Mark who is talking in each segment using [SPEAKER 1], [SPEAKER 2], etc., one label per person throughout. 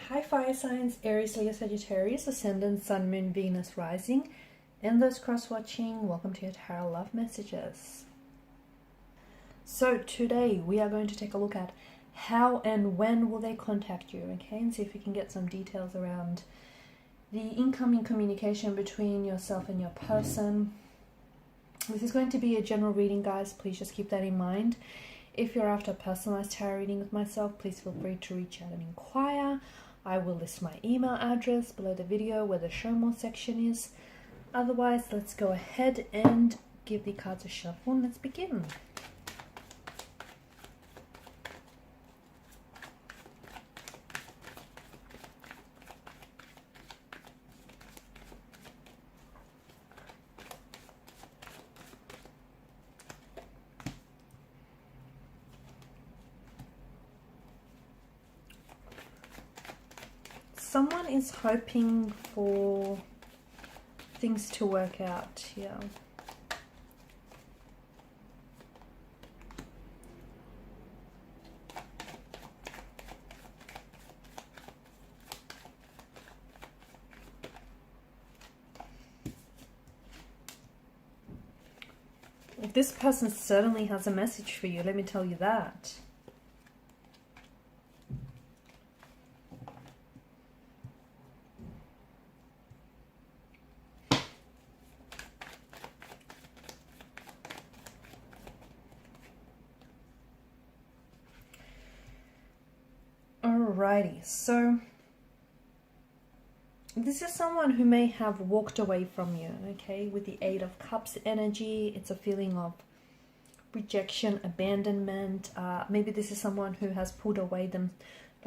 [SPEAKER 1] Hi fire signs, Aries, Leo, Sagittarius, Ascendant, Sun, Moon, Venus, Rising, and those cross-watching, welcome to your Tarot Love Messages. So today we are going to take a look at how and when will they contact you, okay, and see if we can get some details around the incoming communication between yourself and your person. This is going to be a general reading, guys. Please just keep that in mind. If you're after a personalized tarot reading with myself, please feel free to reach out and inquire. I will list my email address below the video where the show more section is. Otherwise, let's go ahead and give the cards a shuffle and let's begin. Someone is hoping for things to work out here. This person certainly has a message for you, let me tell you that. Alrighty, so this is someone who may have walked away from you, okay? With the Eight of Cups energy, it's a feeling of rejection, abandonment. Maybe this is someone who has pulled away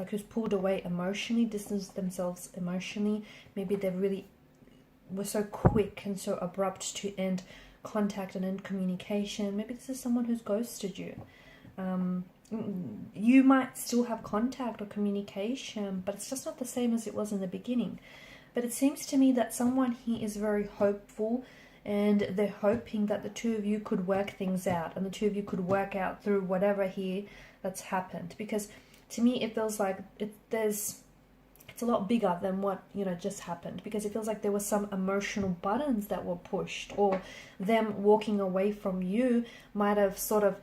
[SPEAKER 1] who's pulled away emotionally, distanced themselves emotionally. Maybe they really were so quick and so abrupt to end contact and end communication. Maybe this is someone who's ghosted you. You might still have contact or communication, but it's just not the same as it was in the beginning. But it seems to me that someone here is very hopeful, and they're hoping that the two of you could work things out, and the two of you could work out through whatever here that's happened. Because to me, it feels like it's a lot bigger than what, just happened, because it feels like there were some emotional buttons that were pushed, or them walking away from you might have sort of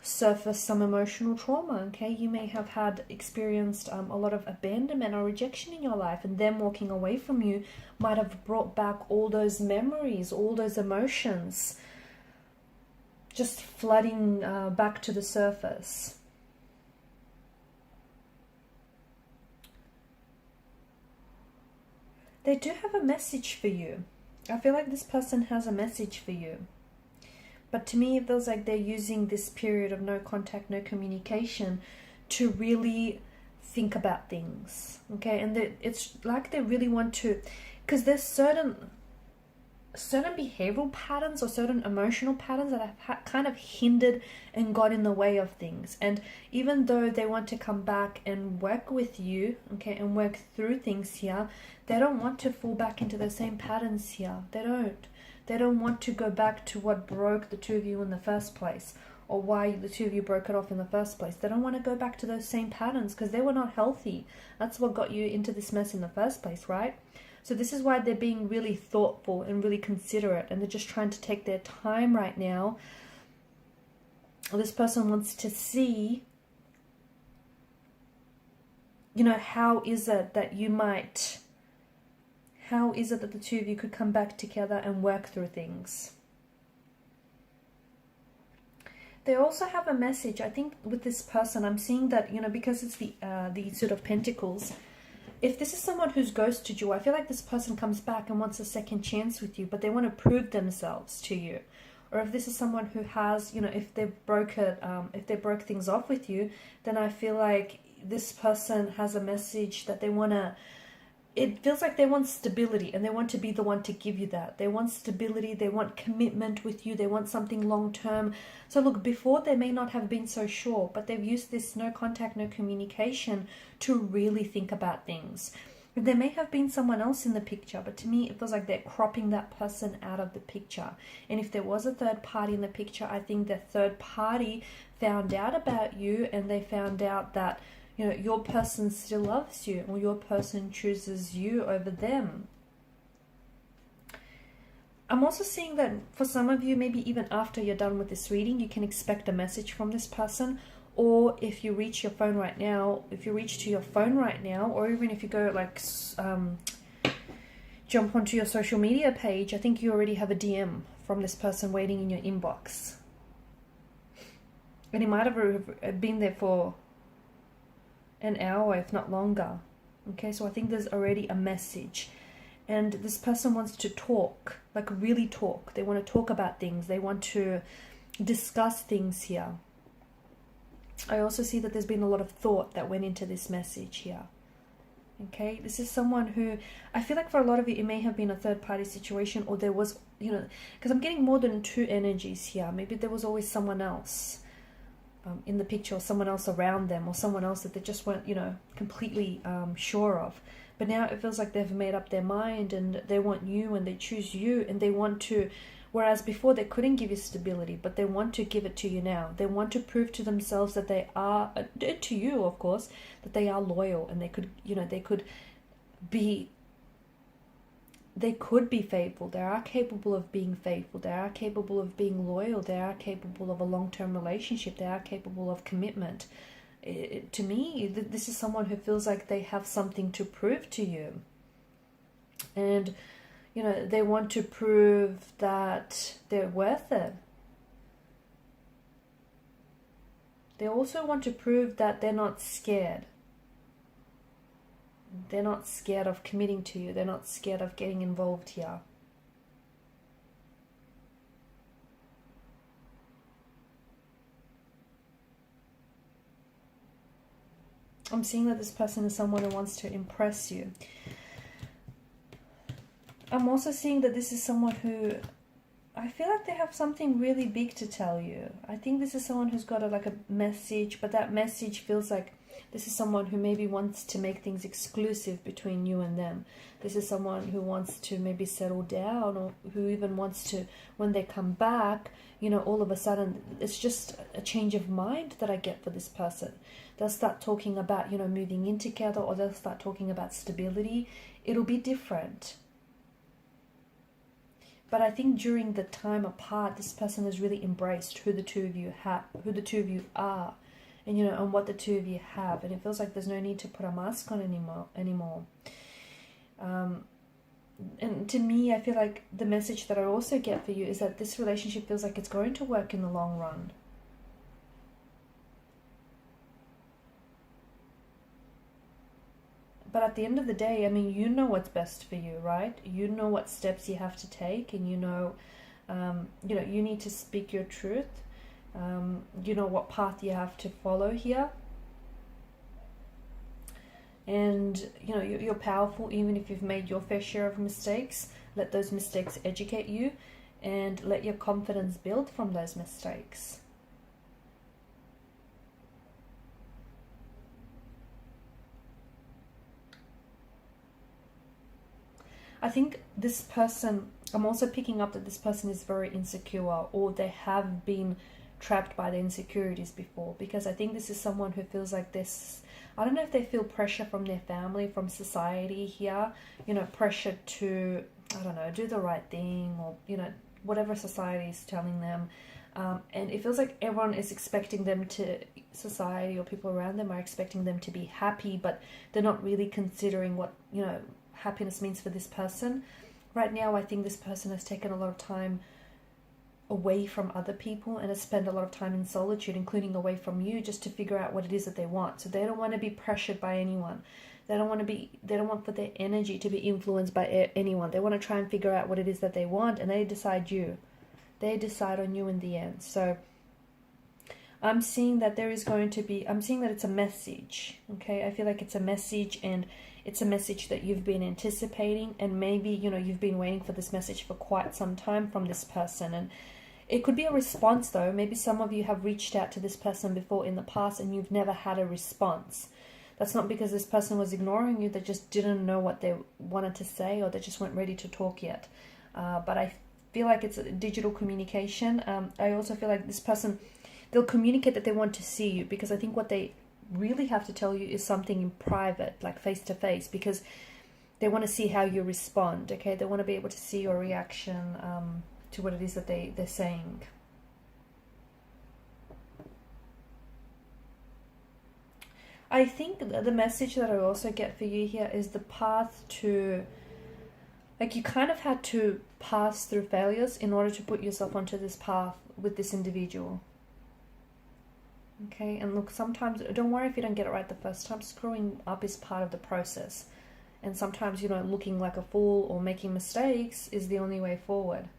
[SPEAKER 1] surface some emotional trauma, okay? You may have experienced a lot of abandonment or rejection in your life, and them walking away from you might have brought back all those memories, all those emotions, just flooding back to the surface. They do have a message for you. I feel like this person has a message for you. But to me, it feels like they're using this period of no contact, no communication to really think about things, okay? And it's like they really want to, because there's certain behavioral patterns or certain emotional patterns that have kind of hindered and got in the way of things. And even though they want to come back and work with you, okay, and work through things here, they don't want to fall back into the same patterns here. They don't. They don't want to go back to what broke the two of you in the first place, or why the two of you broke it off in the first place. They don't want to go back to those same patterns because they were not healthy. That's what got you into this mess in the first place, right? So this is why they're being really thoughtful and really considerate, and they're just trying to take their time right now. This person wants to see, how is it that the two of you could come back together and work through things? They also have a message, I think, with this person. I'm seeing that, because it's the Suit of Pentacles. If this is someone who's ghosted you, I feel like this person comes back and wants a second chance with you, but they want to prove themselves to you. Or if this is someone who has, if they broke things off with you, then I feel like this person has a message that they want to. It feels like they want stability, and they want to be the one to give you that. They want stability, they want commitment with you, they want something long-term. So look, before they may not have been so sure, but they've used this no contact, no communication to really think about things. There may have been someone else in the picture, but to me it feels like they're cropping that person out of the picture. And if there was a third party in the picture, I think the third party found out about you, and they found out that you know, your person still loves you, or your person chooses you over them. I'm also seeing that for some of you, maybe even after you're done with this reading, you can expect a message from this person. Or if you reach your phone right now, if you reach to your phone right now, or even if you go like jump onto your social media page, I think you already have a DM from this person waiting in your inbox. And it might have been there for an hour, if not longer. Okay, so I think there's already a message. And this person wants to talk, like really talk. They want to talk about things. They want to discuss things here. I also see that there's been a lot of thought that went into this message here. Okay, this is someone who, I feel like for a lot of you, it may have been a third party situation, or there was, you know, because I'm getting more than two energies here. Maybe there was always someone else in the picture, or someone else around them, or someone else that they just weren't, you know, completely sure of. But now it feels like they've made up their mind, and they want you, and they choose you, and they want to, whereas before they couldn't give you stability, but they want to give it to you now. They want to prove to themselves that they are, to you of course, that they are loyal, and they could, you know, they could be faithful. They are capable of being faithful. They are capable of being loyal. They are capable of a long-term relationship. They are capable of commitment. To me, this is someone who feels like they have something to prove to you. And, you know, they want to prove that they're worth it. They also want to prove that they're not scared. They're not scared of committing to you. They're not scared of getting involved here. I'm seeing that this person is someone who wants to impress you. I'm also seeing that this is someone who, I feel like they have something really big to tell you. I think this is someone who's got a message, but that message feels like this is someone who maybe wants to make things exclusive between you and them. This is someone who wants to maybe settle down, or who even wants to, when they come back, you know, all of a sudden, it's just a change of mind that I get for this person. They'll start talking about, you know, moving in together, or they'll start talking about stability. It'll be different. But I think during the time apart, this person has really embraced who the two of you have, who the two of you are, and, you know, and what the two of you have. And it feels like there's no need to put a mask on anymore. And to me, I feel like the message that I also get for you is that this relationship feels like it's going to work in the long run. But at the end of the day, I mean, you know what's best for you, right? You know what steps you have to take, and you know, you need to speak your truth. You know what path you have to follow here. And, you know, you're powerful even if you've made your fair share of mistakes. Let those mistakes educate you, and let your confidence build from those mistakes. I think this person, I'm also picking up that this person is very insecure, or they have been trapped by the insecurities before, because I think this is someone who feels like this, I don't know if they feel pressure from their family, from society here, you know, pressure to, I don't know, do the right thing, or, you know, whatever society is telling them. And it feels like everyone is expecting them to, society or people around them are expecting them to be happy, but they're not really considering what, you know, happiness means for this person. Right now, I think this person has taken a lot of time away from other people, and has spent a lot of time in solitude, including away from you, just to figure out what it is that they want. So they don't want to be pressured by anyone. They don't want for their energy to be influenced by anyone. They want to try and figure out what it is that they want, and they decide on you in the end. So I'm seeing that I'm seeing that it's a message. Okay, I feel like it's a message, and it's a message that you've been anticipating, and maybe, you know, you've been waiting for this message for quite some time from this person. And it could be a response, though. Maybe some of you have reached out to this person before in the past, and you've never had a response. That's not because this person was ignoring you. They just didn't know what they wanted to say, or they just weren't ready to talk yet. But I feel like it's a digital communication. I also feel like this person, they'll communicate that they want to see you, because I think what they really have to tell you is something in private, like face to face, because they want to see how you respond, okay? They want to be able to see your reaction to what it is that they're saying. I think the message that I also get for you here is the path to, like, you kind of had to pass through failures in order to put yourself onto this path with this individual. Okay, and look, sometimes, don't worry if you don't get it right the first time. Screwing up is part of the process. And sometimes, you know, looking like a fool or making mistakes is the only way forward.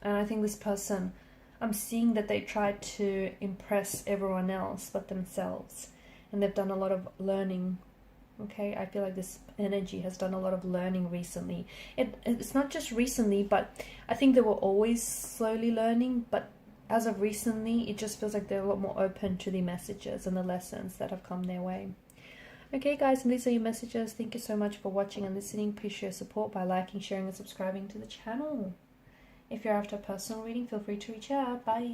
[SPEAKER 1] And I think this person, I'm seeing that they tried to impress everyone else but themselves. And they've done a lot of learning. Okay, I feel like this energy has done a lot of learning recently. It's not just recently, but I think they were always slowly learning. But as of recently, it just feels like they're a lot more open to the messages and the lessons that have come their way. Okay guys, and these are your messages. Thank you so much for watching and listening. Please show your support by liking, sharing and subscribing to the channel. If you're after a personal reading, feel free to reach out. Bye.